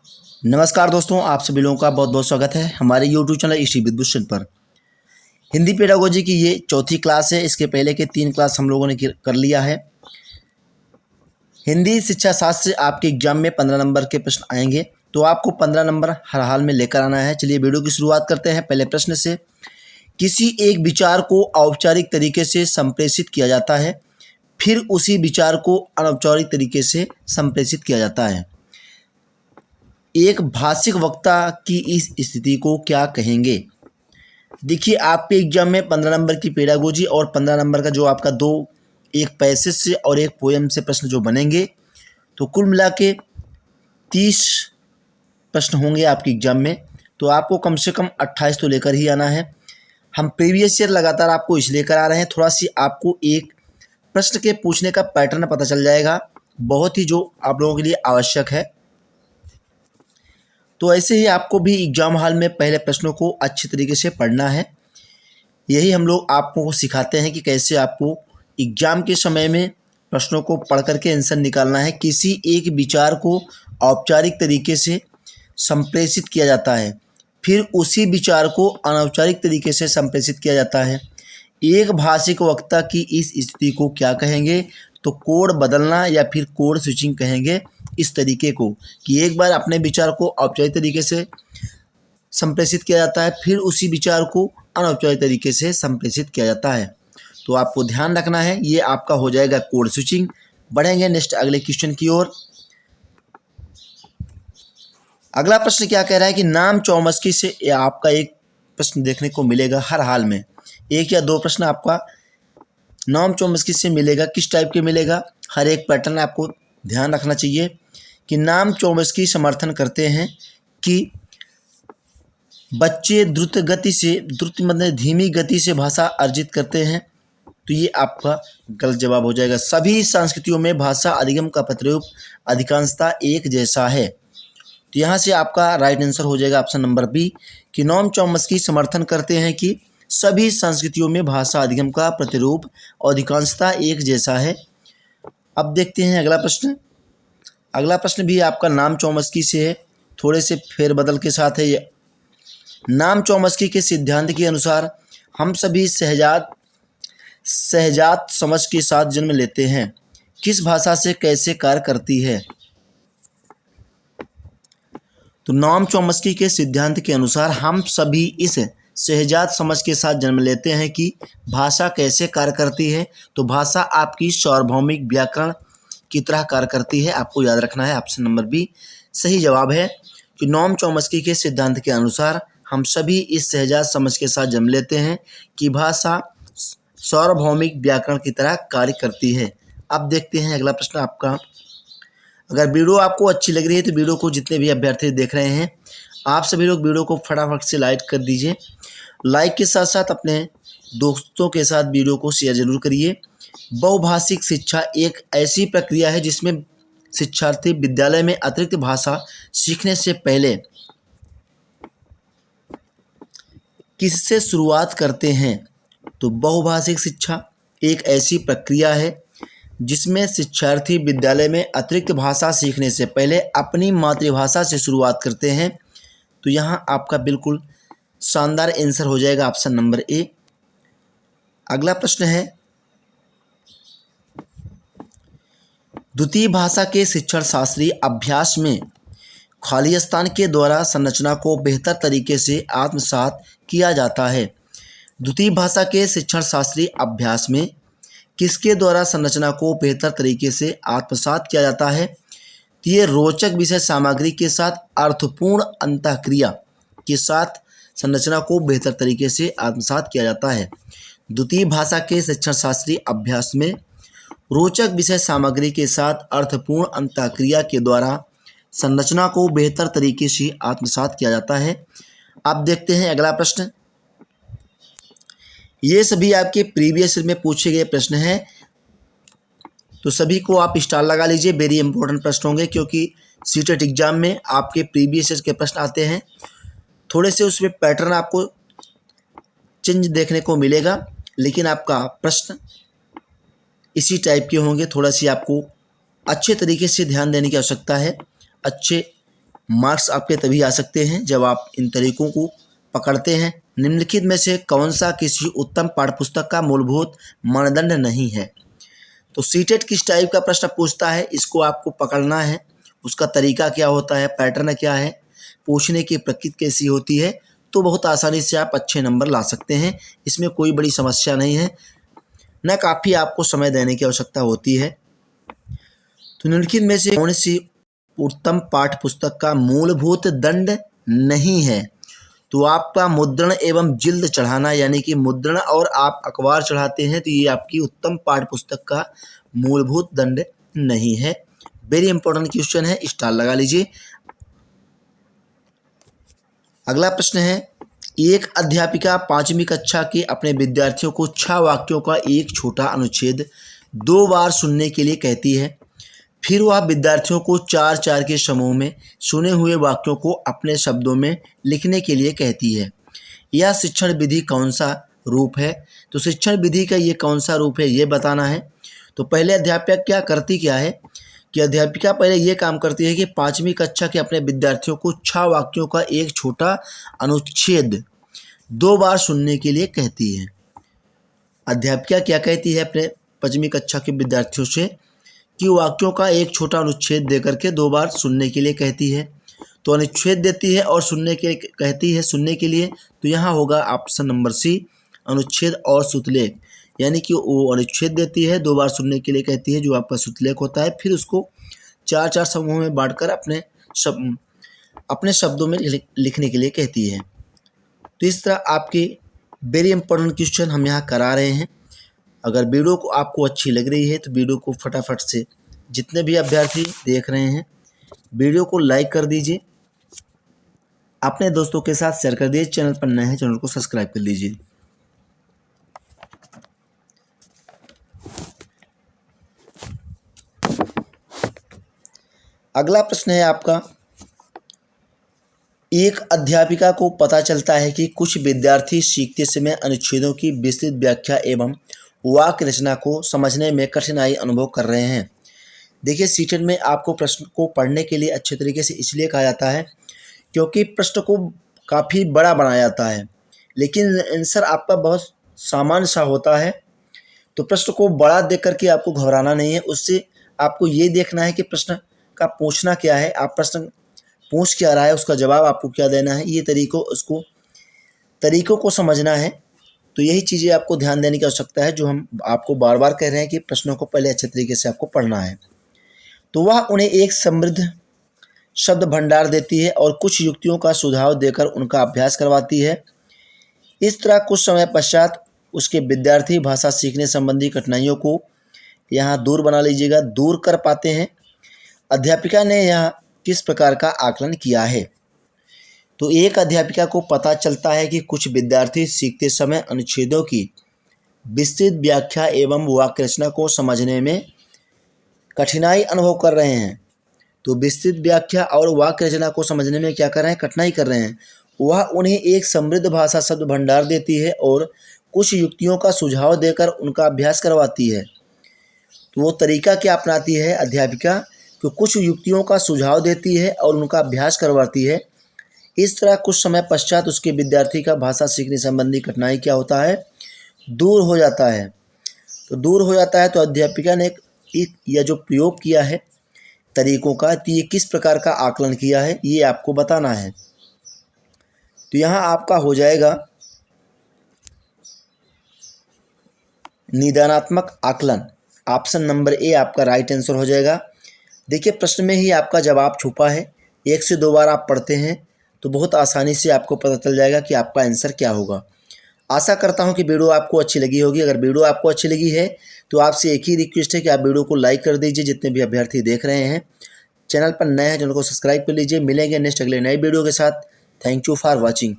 नमस्कार दोस्तों, आप सभी लोगों का बहुत बहुत स्वागत है हमारे YouTube channel study with Bhushan पर। हिंदी पेडागोजी की ये चौथी क्लास है। इसके पहले के 3 क्लास हम लोगों ने कर लिया है। हिंदी शिक्षा शास्त्र से आपके एग्जाम में 15 नंबर के प्रश्न आएंगे, तो आपको 15 नंबर हर हाल में लेकर आना है। चलिए वीडियो की शुरुआत करते हैं पहले प्रश्न से। किसी एक विचार को औपचारिक तरीके से संप्रेषित किया जाता है, फिर उसी विचार को अनौपचारिक तरीके से संप्रेषित किया जाता है। एक भाषिक वक्ता की इस स्थिति को क्या कहेंगे? देखिए, आपके एग्जाम में 15 नंबर की पेडागोजी और 15 नंबर का जो आपका एक पैसेज से और एक पोएम से प्रश्न जो बनेंगे, तो कुल मिला के 30 प्रश्न होंगे आपके एग्जाम में। तो आपको कम से कम 28 तो लेकर ही आना है। हम प्रीवियस ईयर लगातार आपको इसलिए करा रहे हैं, थोड़ा सी आपको एक प्रश्न के पूछने का पैटर्न पता चल जाएगा, बहुत ही जो आप लोगों के लिए आवश्यक है। तो ऐसे ही आपको भी एग्जाम हॉल में पहले प्रश्नों को अच्छी तरीके से पढ़ना है। यही हम लोग आपको सिखाते हैं कि कैसे आपको एग्जाम के समय में प्रश्नों को पढ़ करके आंसर निकालना है। किसी एक विचार को औपचारिक तरीके से संप्रेषित किया जाता है, फिर उसी विचार को अनौपचारिक तरीके से संप्रेषित किया जाता है। एक भाषिक वक्ता की इस स्थिति को क्या कहेंगे? तो कोड बदलना या फिर कोड स्विचिंग कहेंगे इस तरीके को, कि एक बार अपने विचार को औपचारिक तरीके से संप्रेषित किया जाता है, फिर उसी विचार को अनौपचारिक तरीके से संप्रेषित किया जाता है। तो आपको ध्यान रखना है, ये आपका हो जाएगा कोड स्विचिंग। बढ़ेंगे नेक्स्ट अगले क्वेश्चन की ओर। अगला प्रश्न क्या कह रहा है कि नाम चौमस्की से आपका एक प्रश्न देखने को मिलेगा हर हाल में। 1 या 2 प्रश्न आपका नाम चौमस्की से मिलेगा। किस टाइप के मिलेगा? हर एक पैटर्न आपको ध्यान रखना चाहिए कि नाम चौमस्की समर्थन करते हैं कि बच्चे द्रुत मतलब धीमी गति से भाषा अर्जित करते हैं। तो ये आपका गलत जवाब हो जाएगा। सभी संस्कृतियों में भाषा अधिगम का प्रतिरूप अधिकांशतः एक जैसा है। तो यहाँ से आपका राइट आंसर हो जाएगा ऑप्शन नंबर बी, कि नोम चॉम्स्की समर्थन करते हैं कि सभी संस्कृतियों में भाषा अधिगम का प्रतिरूप अधिकांशतः एक जैसा है। अब देखते हैं अगला प्रश्न। अगला प्रश्न भी आपका नाम चॉम्स्की से है, थोड़े से फेरबदल के साथ है ये। नाम चॉम्स्की के सिद्धांत के अनुसार हम सभी सहजात समझ के साथ जन्म लेते हैं। किस भाषा से कैसे कार्य करती है? तो नोम चॉम्स्की के सिद्धांत के अनुसार हम सभी इस सहजात समझ के साथ जन्म लेते हैं कि भाषा कैसे कार्य करती है। तो भाषा आपकी सार्वभौमिक व्याकरण की तरह कार्य करती है। आपको याद रखना है, ऑप्शन नंबर बी सही जवाब है कि नोम चॉम्स्की के सिद्धांत के अनुसार हम सभी इस सहजात समझ के साथ जन्म लेते हैं कि भाषा सार्वभौमिक व्याकरण की तरह कार्य करती है। अब देखते हैं अगला प्रश्न आपका। अगर वीडियो आपको अच्छी लग रही है तो वीडियो को जितने भी अभ्यर्थी देख रहे हैं, आप सभी लोग वीडियो को फटाफट से लाइक कर दीजिए। लाइक के साथ साथ अपने दोस्तों के साथ वीडियो को शेयर जरूर करिए। बहुभाषिक शिक्षा एक ऐसी प्रक्रिया है जिसमें शिक्षार्थी विद्यालय में अतिरिक्त भाषा सीखने से पहले किससे शुरुआत करते हैं? तो बहुभाषिक शिक्षा एक ऐसी प्रक्रिया है जिसमें शिक्षार्थी विद्यालय में अतिरिक्त भाषा सीखने से पहले अपनी मातृभाषा से शुरुआत करते हैं। तो यहाँ आपका बिल्कुल शानदार आंसर हो जाएगा ऑप्शन नंबर ए। अगला प्रश्न है, द्वितीय भाषा के शिक्षण शास्त्रीय अभ्यास में खाली स्थान के द्वारा संरचना को बेहतर तरीके से आत्मसात किया जाता है। द्वितीय भाषा के शिक्षण शास्त्रीय अभ्यास में किसके द्वारा संरचना को बेहतर तरीके से आत्मसात किया जाता है? तो ये रोचक विषय सामग्री के साथ अर्थपूर्ण अंतःक्रिया के साथ संरचना को बेहतर तरीके से आत्मसात किया जाता है। द्वितीय भाषा के शिक्षण शास्त्रीय अभ्यास में रोचक विषय सामग्री के साथ अर्थपूर्ण अंतःक्रिया के द्वारा संरचना को बेहतर तरीके से आत्मसात किया जाता है। अब देखते हैं अगला प्रश्न। ये सभी आपके प्रीवियस में पूछे गए प्रश्न हैं, तो सभी को आप स्टार लगा लीजिए। वेरी इंपॉर्टेंट प्रश्न होंगे, क्योंकि सीटेट एग्जाम में आपके प्रीवियस के प्रश्न आते हैं। थोड़े से उसमें पैटर्न आपको चेंज देखने को मिलेगा, लेकिन आपका प्रश्न इसी टाइप के होंगे। थोड़ा सी आपको अच्छे तरीके से ध्यान देने की आवश्यकता है, अच्छे मार्क्स आपके तभी आ सकते हैं जब आप इन तरीकों को पकड़ते हैं। निम्नलिखित में से कौन सा किसी उत्तम पाठ्यपुस्तक का मूलभूत मानदंड नहीं है? तो सीटेट किस टाइप का प्रश्न पूछता है, इसको आपको पकड़ना है। उसका तरीका क्या होता है, पैटर्न क्या है, पूछने की प्रकृति कैसी होती है, तो बहुत आसानी से आप अच्छे नंबर ला सकते हैं। इसमें कोई बड़ी समस्या नहीं है, न काफ़ी आपको समय देने की आवश्यकता होती है। तो निम्नलिखित में से कौन सी उत्तम पाठ्य पुस्तक का मूलभूत दंड नहीं है? तो आपका मुद्रण एवं जिल्द चढ़ाना, यानी कि मुद्रण और आप अखबार चढ़ाते हैं, तो ये आपकी उत्तम पाठ्य पुस्तक का मूलभूत दंड नहीं है। वेरी इंपॉर्टेंट क्वेश्चन है, स्टार लगा लीजिए। अगला प्रश्न है, एक अध्यापिका 5वीं कक्षा के अपने विद्यार्थियों को 6 वाक्यों का एक छोटा अनुच्छेद 2 बार सुनने के लिए कहती है। फिर वह विद्यार्थियों को 4-4 के समूह में सुने हुए वाक्यों को अपने शब्दों में लिखने के लिए कहती है। यह शिक्षण विधि कौन सा रूप है? तो शिक्षण विधि का ये कौन सा रूप है, ये बताना है। तो पहले अध्यापक क्या है कि अध्यापिका पहले ये काम करती है कि 5वीं कक्षा के अपने विद्यार्थियों को 6 वाक्यों का एक छोटा अनुच्छेद 2 बार सुनने के लिए कहती है। अध्यापिका क्या कहती है अपने 5वीं कक्षा के विद्यार्थियों से कि वाक्यों का एक छोटा अनुच्छेद देकर के 2 बार सुनने के लिए कहती है। तो अनुच्छेद देती है और सुनने के कहती है सुनने के लिए, तो यहाँ होगा ऑप्शन नंबर सी, अनुच्छेद और सुतलेख। यानी कि वो अनुच्छेद देती है, 2 बार सुनने के लिए कहती है, जो आपका सुतलेख होता है, फिर उसको 4-4 समूह में बांटकर अपने शब्दों में लिखने के लिए कहती है। तो इस तरह आपके वेरी इंपॉर्टेंट क्वेश्चन हम यहाँ करा रहे हैं। अगर वीडियो को आपको अच्छी लग रही है तो वीडियो को फटाफट से, जितने भी अभ्यर्थी देख रहे हैं, वीडियो को लाइक कर दीजिए, अपने दोस्तों के साथ शेयर कर दीजिए। चैनल पर नए हैं, चैनल को सब्सक्राइब कर लीजिए। अगला प्रश्न है आपका, एक अध्यापिका को पता चलता है कि कुछ विद्यार्थी सीखते समय अनुच्छेदों की विस्तृत व्याख्या एवं वाक्य रचना को समझने में कठिनाई अनुभव कर रहे हैं। देखिए, सीटेट में आपको प्रश्न को पढ़ने के लिए अच्छे तरीके से इसलिए कहा जाता है क्योंकि प्रश्न को काफ़ी बड़ा बनाया जाता है, लेकिन आंसर आपका बहुत सामान्य सा होता है। तो प्रश्न को बड़ा देख करके आपको घबराना नहीं है, उससे आपको ये देखना है कि प्रश्न का पूछना क्या है, आप प्रश्न पूछ क्या रहा है, उसका जवाब आपको क्या देना है, ये तरीकों को समझना है। तो यही चीज़ें आपको ध्यान देने की आवश्यकता है, जो हम आपको बार बार कह रहे हैं कि प्रश्नों को पहले अच्छे तरीके से आपको पढ़ना है। तो वह उन्हें एक समृद्ध शब्द भंडार देती है और कुछ युक्तियों का सुझाव देकर उनका अभ्यास करवाती है। इस तरह कुछ समय पश्चात उसके विद्यार्थी भाषा सीखने संबंधी कठिनाइयों को यहाँ दूर कर पाते हैं। अध्यापिका ने यहाँ किस प्रकार का आकलन किया है? तो एक अध्यापिका को पता चलता है कि कुछ विद्यार्थी सीखते समय अनुच्छेदों की विस्तृत व्याख्या एवं वाक्य रचना को समझने में कठिनाई अनुभव कर रहे हैं। तो विस्तृत व्याख्या और वाक्य रचना को समझने में क्या कर रहे हैं, कठिनाई कर रहे हैं। वह उन्हें एक समृद्ध भाषा शब्द भंडार देती है और कुछ युक्तियों का सुझाव देकर उनका अभ्यास करवाती है। तो वो तरीका क्या अपनाती है अध्यापिका, कि कुछ युक्तियों का सुझाव देती है और उनका अभ्यास करवाती है। इस तरह कुछ समय पश्चात उसके विद्यार्थी का भाषा सीखने संबंधी कठिनाई क्या होता है, दूर हो जाता है। तो दूर हो जाता है, तो अध्यापिका ने यह जो प्रयोग किया है तरीकों का, तो ये किस प्रकार का आकलन किया है, ये आपको बताना है। तो यहाँ आपका हो जाएगा निदानात्मक आकलन, ऑप्शन नंबर ए आपका राइट आंसर हो जाएगा। देखिए, प्रश्न में ही आपका जवाब छुपा है। 1 से 2 बार आप पढ़ते हैं तो बहुत आसानी से आपको पता चल जाएगा कि आपका आंसर क्या होगा। आशा करता हूं कि वीडियो आपको अच्छी लगी होगी। अगर वीडियो आपको अच्छी लगी है तो आपसे एक ही रिक्वेस्ट है कि आप वीडियो को लाइक कर दीजिए। जितने भी अभ्यर्थी देख रहे हैं, चैनल पर नए हैं, चैनल को सब्सक्राइब कर लीजिए। मिलेंगे नेक्स्ट अगले नए वीडियो के साथ। Thank you for watching.